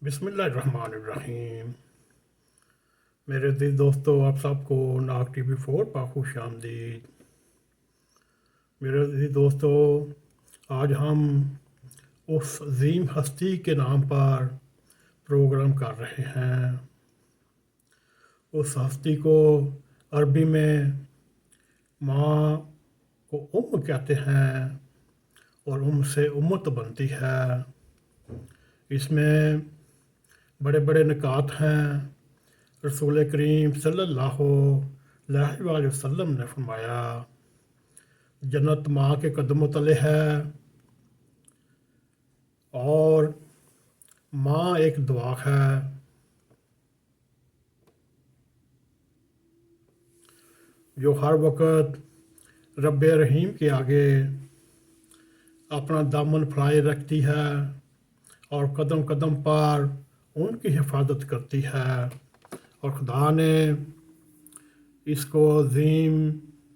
بسم اللہ الرحمن الرحیم۔ میرے عزیز دوستو، آپ سب کو N.a.q TV4 پر خوش آمدید۔ میرے عزیز دوستو، آج ہم اس عظیم ہستی کے نام پر پروگرام کر رہے ہیں۔ اس ہستی کو عربی میں ماں کو کہتے ہیں اور سے امت بنتی ہے۔ اس میں بڑے بڑے نکات ہیں۔ رسول کریم صلی اللہ علیہ وآلہ وسلم نے فرمایا، جنت ماں کے قدموں تلے ہے، اور ماں ایک دعا ہے۔ جو ہر وقت رب رحیم کے آگے اپنا دامن پھیلائے رکھتی ہے اور قدم قدم پر ان کی حفاظت کرتی ہے، اور خدا نے اس کو عظیم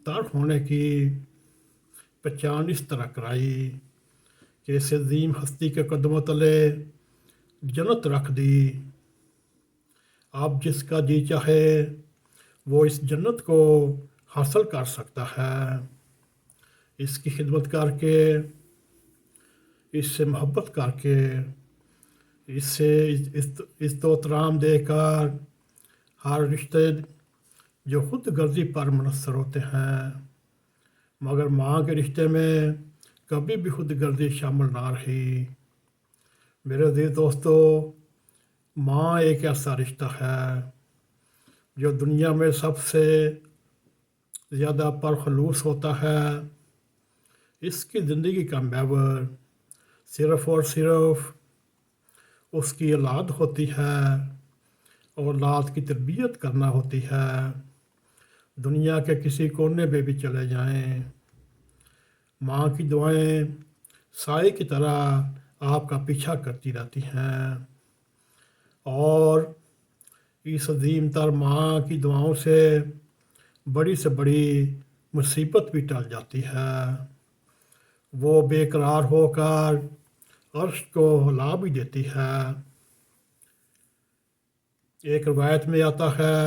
تر ہونے کی پہچان اس طرح کرائی کہ اس عظیم ہستی کے قدموں تلے جنت رکھ دی۔ اب جس کا جی چاہے وہ اس جنت کو حاصل کر سکتا ہے، اس کی خدمت کر کے، اس سے محبت کر کے، اس سے عزت و احترام دے کر، ہر رشتے جو خود غرضی پر منحصر ہوتے ہیں، مگر ماں کے رشتے میں کبھی بھی خود غرضی شامل نہ رہی۔ میرے عزیز دوستو، ماں ایک ایسا رشتہ ہے جو دنیا میں سب سے زیادہ پرخلوص ہوتا ہے۔ اس کی زندگی کا محور صرف اور صرف اس کی اولاد ہوتی ہے، اور اولاد کی تربیت کرنا ہوتی ہے۔ دنیا کے کسی کونے پہ بھی چلے جائیں، ماں کی دعائیں سائے کی طرح آپ کا پیچھا کرتی رہتی ہیں، اور اس عظیم تر ماں کی دعاؤں سے بڑی مصیبت بھی ٹل جاتی ہے۔ وہ بے قرار ہو کر عرش کو ہلا بھی دیتی ہے۔ ایک روایت میں آتا ہے،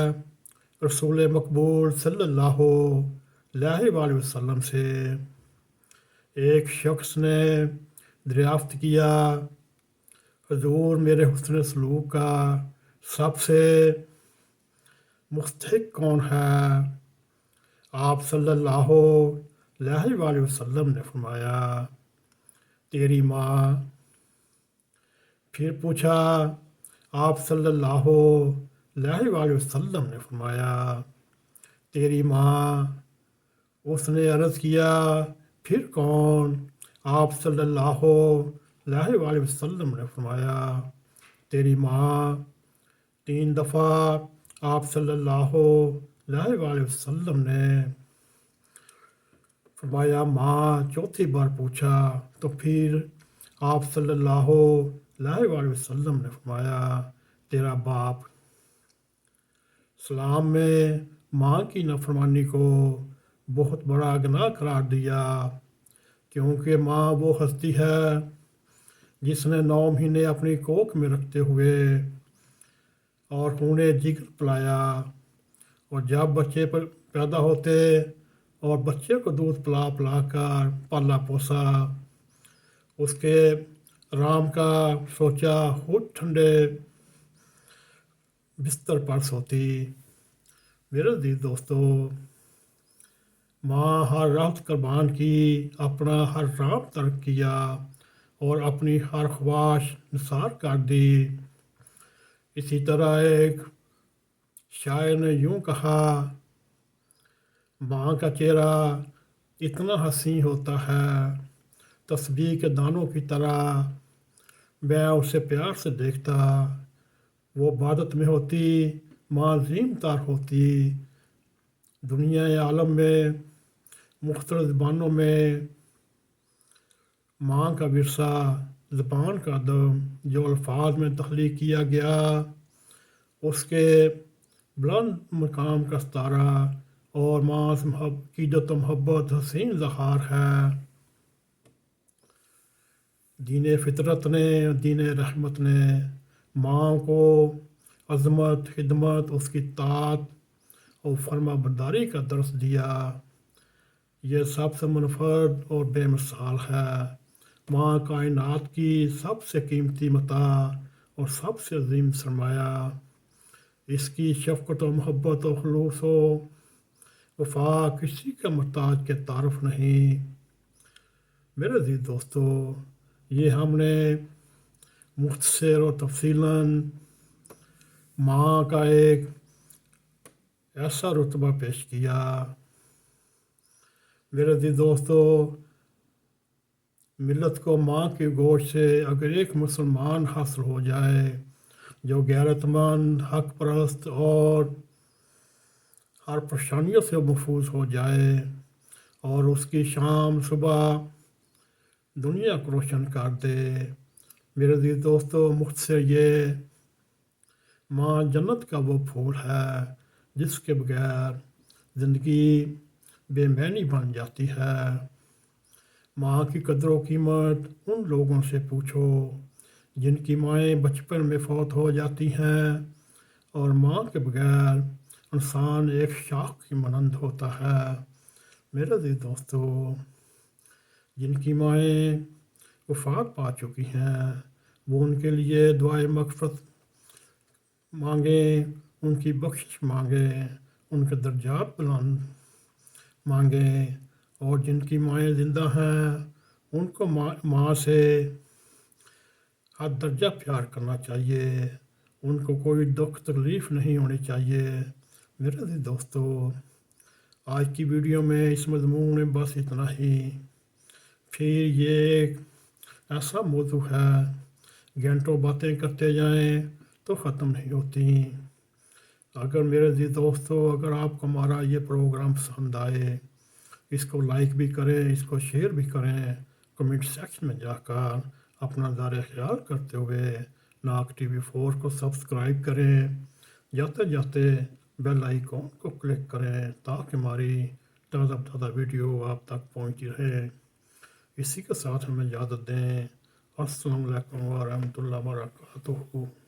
رسول مقبول صلی اللہ علیہ وآلہ وسلم سے ایک شخص نے دریافت کیا، حضور میرے حسن سلوک کا سب سے مستحق کون ہے؟ آپ صلی اللہ علیہ وآلہ وسلم نے فرمایا، تیری ماں۔ پھر پوچھا، آپ صلی اللہ علیہ وآلہ وسلم نے فرمایا، تیری ماں۔ اس نے عرض کیا، پھر کون؟ آپ صلی اللہ علیہ وآلہ وسلم نے فرمایا، تیری ماں۔ 3 دفعہ آپ صلی اللہ علیہ وآلہ وسلم نے فرمایا ماں۔ چوتھی بار پوچھا تو پھر آپ صلی اللہ علیہ وآلہ وسلم نے فرمایا، تیرا باپ۔ اسلام میں ماں کی نافرمانی کو بہت بڑا گناہ قرار دیا، کیونکہ ماں وہ ہستی ہے جس نے 9 مہینے اپنی کوکھ میں رکھتے ہوئے اور خون جگر پلایا، اور جب بچے پر پیدا ہوتے اور بچے کو دودھ پلا پلا کر پالا پوسا، اس کے آرام کا سوچا خود ٹھنڈے بستر پر سوتی۔ میرے عزیز دوستو، ماں ہر راحت قربان کی، اپنا ہر رام ترک کیا، اور اپنی ہر خواہش نثار کر دی۔ اسی طرح ایک شاعر نے یوں کہا، ماں کا چہرہ اتنا حسین ہوتا ہے، تسبیح کے دانوں کی طرح میں اسے پیار سے دیکھتا۔ وہ عبادت میں ہوتی، ماں عظیم تر ہوتی۔ دنیا عالم میں مختلف زبانوں میں ماں کا ورثہ، زبان کا ادب جو الفاظ میں تخلیق کیا گیا، اس کے بلند مقام کا ستارہ اور ماں سے عقیدت و محبت حسین اظہار ہے۔ دین فطرت نے، دین رحمت نے ماں کو عظمت، خدمت، اس کی اطاعت اور فرمانبرداری کا درس دیا۔ یہ سب سے منفرد اور بے مثال ہے۔ ماں کائنات کی سب سے قیمتی متاع اور سب سے عظیم سرمایہ۔ اس کی شفقت و محبت و خلوص و وفا کسی کا محتاج کے تعارف نہیں۔ میرے عزیز دوستو، یہ ہم نے مختصر و تفصیلاً ماں کا ایک ایسا رتبہ پیش کیا۔ میرے عزیز دوستو، ملت کو ماں کی گوشت سے اگر ایک مسلمان حاصل ہو جائے جو غیرت مند، حق پرست اور ہر پریشانیوں سے محفوظ ہو جائے، اور اس کی شام صبح دنیا کو روشن کر دے۔ میرے عزیز دوستو، مختصر یہ ماں جنت کا وہ پھول ہے جس کے بغیر زندگی بے معنی بن جاتی ہے۔ ماں کی قدر و قیمت ان لوگوں سے پوچھو جن کی مائیں بچپن میں فوت ہو جاتی ہیں، اور ماں کے بغیر انسان ایک شاخ کی مانند ہوتا ہے۔ میرے عزیز دوستو، جن کی مائیں وفات پا چکی ہیں وہ ان کے لیے دعائے مغفرت مانگیں، ان کی بخشش مانگیں، ان کے درجات بلند مانگیں، اور جن کی مائیں زندہ ہیں ان کو ماں سے ہر درجہ پیار کرنا چاہیے، ان کو کوئی دکھ تکلیف نہیں ہونی چاہیے۔ میرے عزیز دوستو، آج کی ویڈیو میں اس مضمون میں بس اتنا ہی۔ پھر یہ ایک ایسا موضوع ہے، گھنٹوں باتیں کرتے جائیں تو ختم نہیں ہوتی۔ اگر میرے عزیز دوستو، اگر آپ کو ہمارا یہ پروگرام پسند آئے، اس کو لائک بھی کریں، اس کو شیئر بھی کریں، کمنٹ سیکشن میں جا کر اپنا نظر خیال کرتے ہوئے N.a.q TV4 کو سبسکرائب کریں، جاتے جاتے بیل آئیکن کو کلک کریں تاکہ ہماری تازہ ویڈیو آپ تک پہنچتی رہے۔ اسی کے ساتھ ہمیں اجازت دیں۔ السلام علیکم ورحمۃ اللہ وبرکاتہ۔